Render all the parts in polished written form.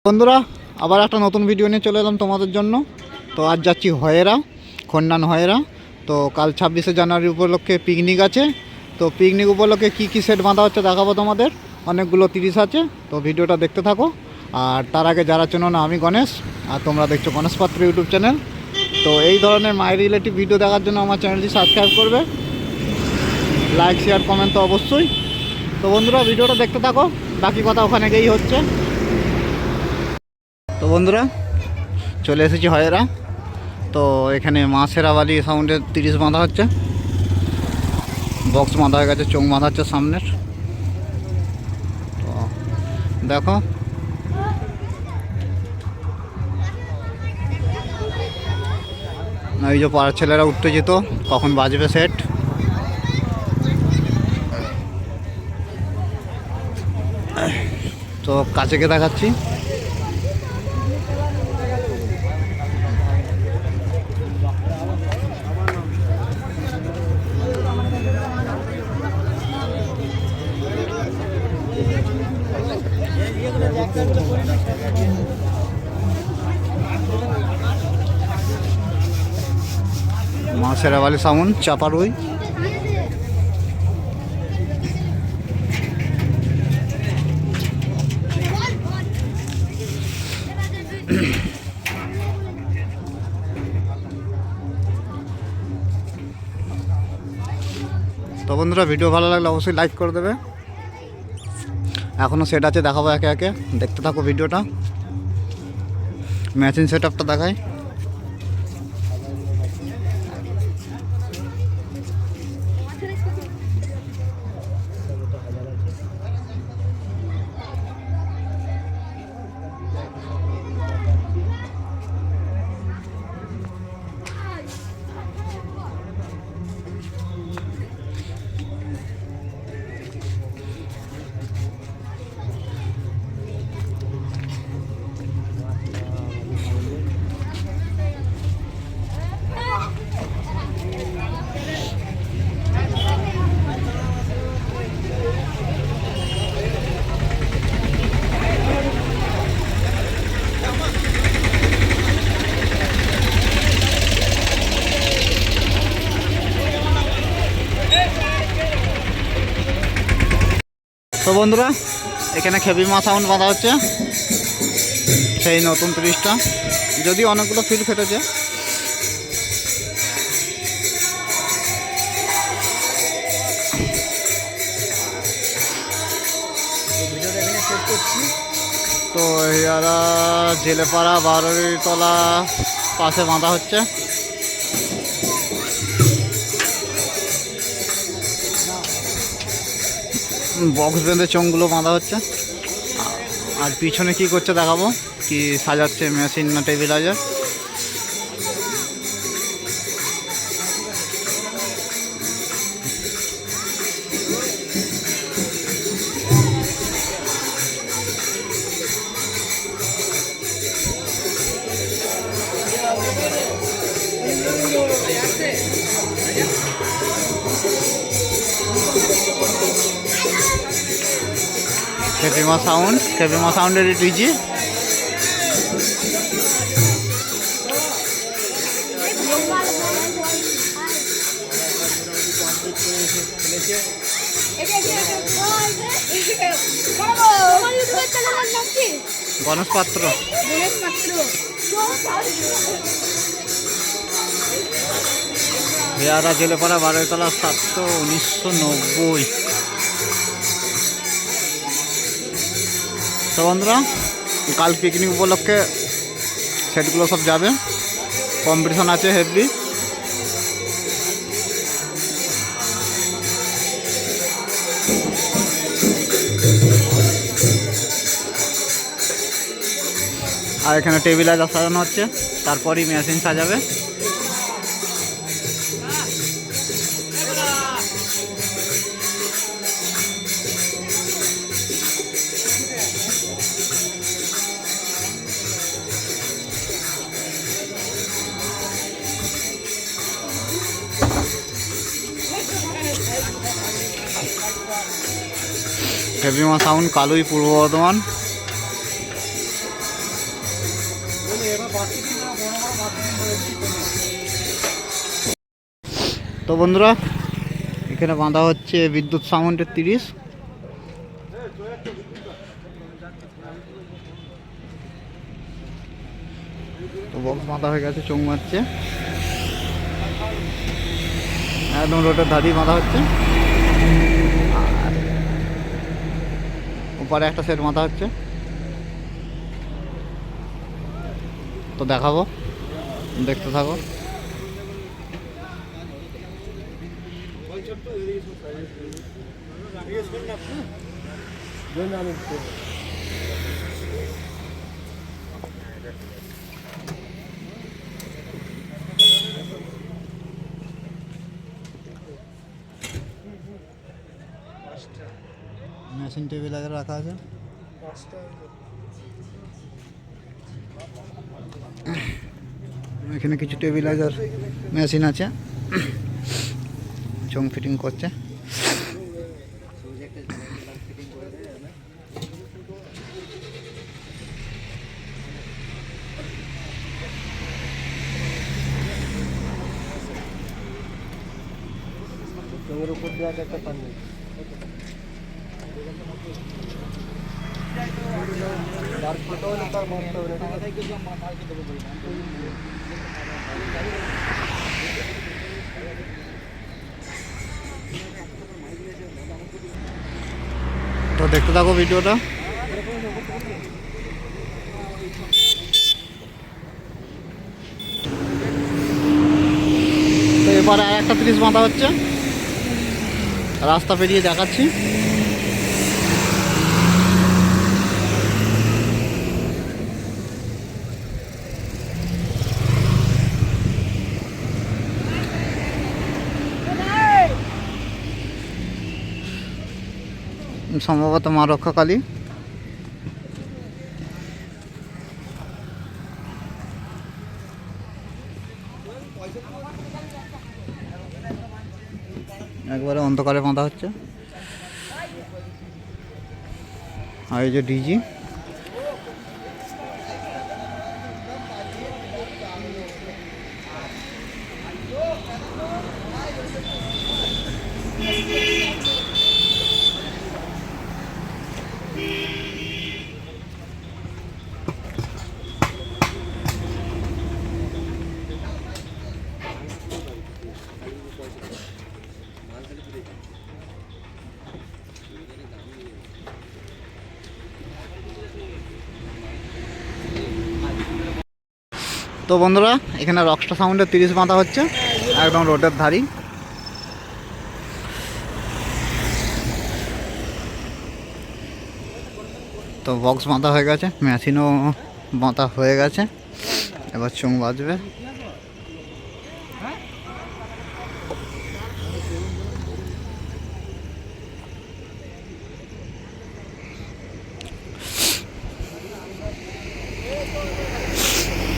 বন্ধুরা আবার একটা নতুন ভিডিও নিয়ে চলে এলাম তোমাদের জন্য। তো আজ যাচ্ছি হয়েরা, খন্ডান হয়েরা। তো কাল 26শে জানুয়ারি উপলক্ষে পিকনিক আছে। তো পিকনিক উপলক্ষে কী কী সেট বাঁধা হচ্ছে দেখাবো তোমাদের। অনেকগুলো 30 আছে, তো ভিডিওটা দেখতে থাকো। আর তার আগে যারা চেনো না, আমি গণেশ, আর তোমরা দেখছো গণেশ পাত্র ইউটিউব চ্যানেল। তো এই ধরনের মাই রিলেটিভ ভিডিও দেখার জন্য আমার চ্যানেলটি সাবস্ক্রাইব করবে, লাইক শেয়ার কমেন্ট তো অবশ্যই। তো বন্ধুরা ভিডিওটা দেখতে থাকো, বাকি কথা ওখানে গিয়েই হচ্ছে। তো বন্ধুরা চলে এসেছি হয়েরা। তো এখানে মা শেরাওয়ালি সাউন্ডের 30 বাঁধা হচ্ছে, বক্স বাঁধা হয়ে গেছে, চোখ বাঁধা হচ্ছে সামনের। তো দেখো এই যে পাড়ার ছেলেরা উঠতে যেত, কখন বাজবে সেট। তো কাছে গিয়ে দেখাচ্ছি। মা শেরাওয়ালি সাউন্ড চাপারুই। তো বন্ধুরা ভিডিও ভালো লাগলে অবশ্যই লাইক করে দেবে। এখনও সেট আছে, দেখাবো একে একে, দেখতে থাকো ভিডিওটা। ম্যাচিং সেট আপটা দেখায়। তো বন্ধুরা এখানে খেবিমা সাউন্ড বাঁধা হচ্ছে, সেই নতুন 30টা, যদিও অনেকগুলো ফিল ফেটেছে। তো এরা জেলেপাড়া বারোইতলা পাশে বাঁধা হচ্ছে। বক্স বেঁধে চোঙগুলো বাঁধা হচ্ছে। আর পিছনে কি করছে দেখাবো, কি সাজাচ্ছে মেশিন না টেবিলাইজার। খেপিমা সাউন্ডের ডিজি। গণেশ পাত্র। হেয়ারা জেলেপাড়া বারোইতলা 700-1990। তো বন্ধুরা কাল পিকনিক উপলক্ষে সেটগুলো সব যাবে, কম্পিটিশন আছে হেভি। আর এখানে টেবিলাইজার সাজানো হচ্ছে, তারপরই মেশিন সাজাবে। খেপিমা সাউন্ড, কালুই, পূর্ব বর্ধমান। তো বন্ধুরা, এখানে বাঁধা হচ্ছে বিদ্যুৎ সাউন্ডের 30। তো বক্স বাঁধা হয়ে গেছে, চোখ মারছে, একদম রোডের ধারেই বাঁধা হচ্ছে। আর উপরে একটা সেট বাঁধা হচ্ছে, তো দেখাবো, দেখতে থাকো। মেশিন টেবিল আগে রাখা আছে। এখানে কিছু টেবিলাইজার মেশিন আছে, চোং ফিটিং করছে। উপর দেওয়া একটা পান নেই। তো দেখতে থাকো ভিডিওটা। তো এবারে আর একটা 30 বাঁধা হচ্ছে, রাস্তা পেরিয়ে দেখাচ্ছি। সম্ভবত মা রক্ষাকালী। একবারে অন্ধকারে বাঁধা হচ্ছে। আর এই যে ডিজি, তো বন্ধুরা, এখানে রকস্টার সাউন্ডের 30 বাঁধা হচ্ছে, একদম রোডের ধারি। তো বক্স বাঁধা হয়ে গেছে, মেশিনও বাঁধা হয়ে গেছে, এবার চোং বাজবে।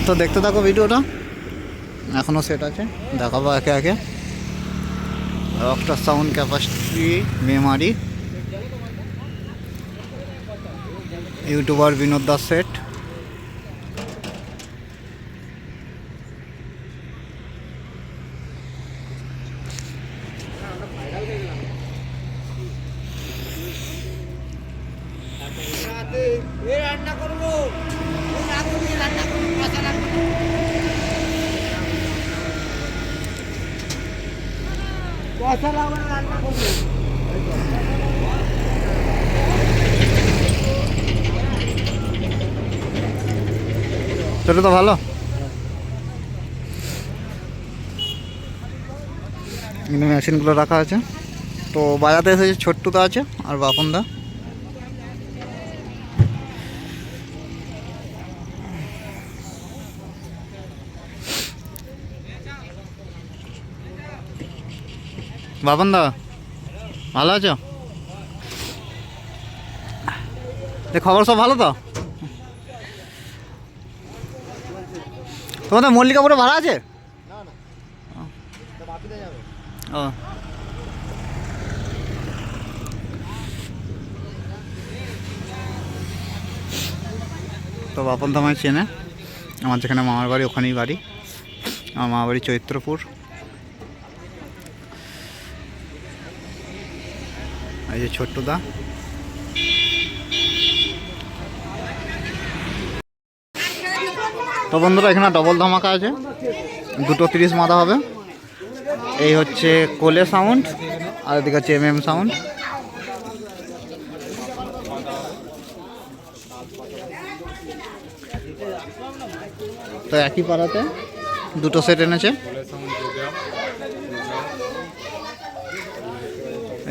তো দেখতে থাকো ভিডিওটা, এখনও সেট আছে, দেখাবো একে একে। Rockstar sound capacity memory, YouTuber Binod Das set. রান্না করবো, রান্না করবো, মশলা রাখবো। মশলা রান্না করবো। সেটা তো ভালো। এখানে মেশিনগুলো রাখা আছে। তো বাজাতে এসেছে ছোট্টুদা আছে আর বাপনদা। বাপনদা ভালো আছো? খবর সব ভালো তো? তোমাদের মল্লিকাপুরে ভাড়া আছে? ও, তো বাপন তো আমায় চেনে। আমার যেখানে মামার বাড়ি ওখানেই বাড়ি। আমার মামার বাড়ি চৈত্রপুর। এই যে ছোট্টদা। তো বন্ধুরা এখানে ডবল ধামাকা আছে, 2:30 মাথা হবে। এই হচ্ছে কোলে সাউন্ড আর এদিকে হচ্ছে MM সাউন্ড। তো একই পাড়াতে দুটো সেট এনেছে।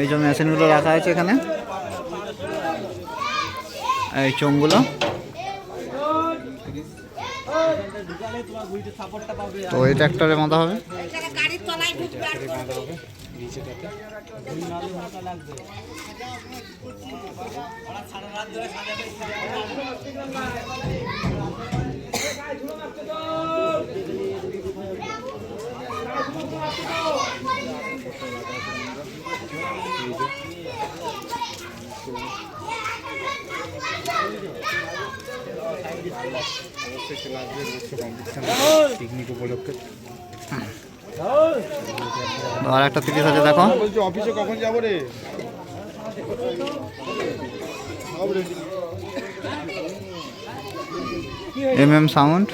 এই যে মেশিনগুলো রাখা আছে এখানে, এই চোঙগুলো। তো এই ট্র্যাক্টরের মতো হবে। গাড়ির তলায় ঢুকবে আর করবে। পিকনিক উপলক্ষে আর একটা 30 আছে দেখো। বলছি অফিসে কখন যাবো রে? MM sound.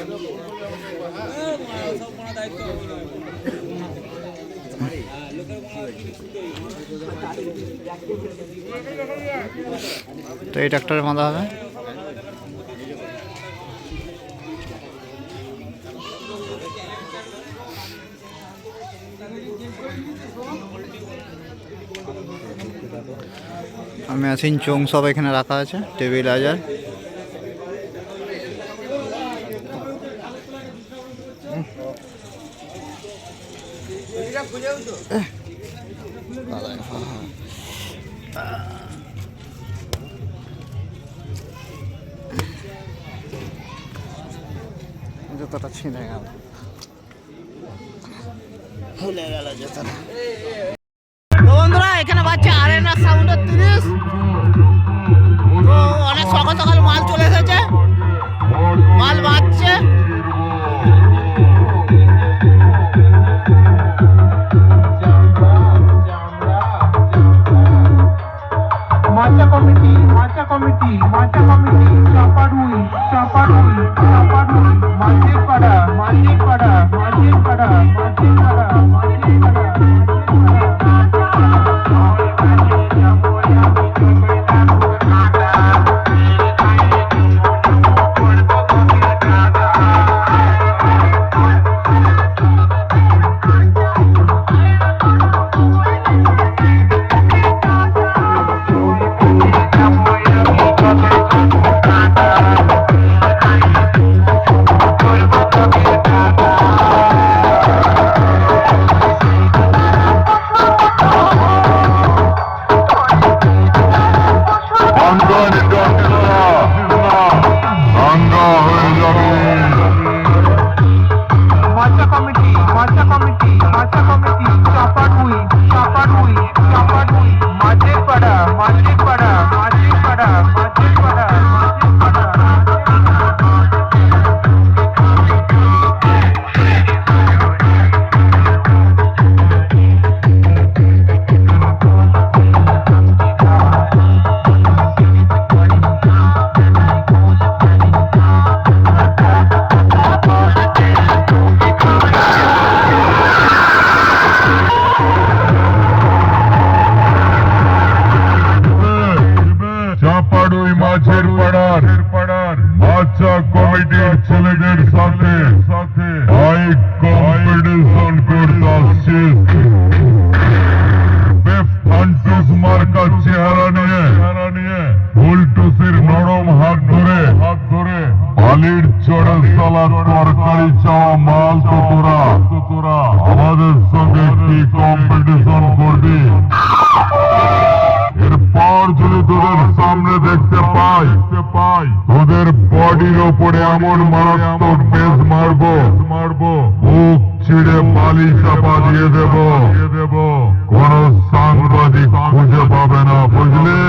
তো এই ট্র্যাক্টরের মাথা হবে। মেশিন চোং সব এখানে রাখা আছে, টেবিল আজার। জুতোটা ছিঁড়ে গেল, খুলে গেল জুতোটা। তো বন্ধুরা এখানে বাজছে আরেনা সাউন্ডের 30। তো অনেক সকাল সকাল মাল চলে এসেছে, মাল বাজছে। মাচা কমিটি চাপাডুই মাঝের পাড়া মাচা কমিটির ছেলেদের সাথে বাইক কম্পিটিশন করতে আসছে। ফান্টুস মার্কা চেহারা নিয়ে ফুলটুসির নরম হাত ধরে বালির চড়ে চলা তরকারি চাওয়া মাল তো তোরা আমাদের সঙ্গে কি কম্পিটিশন করবি? এরপর যদি তোদের সামনে দেখতে পাই তোদের বডির ওপরে এমন মারাত্মক বেশ মারবো মুখ ছিঁড়ে বালি চাপা দিয়ে দেব, কোন সাংবাদিক খুঁজে পাবে না, বুঝলি?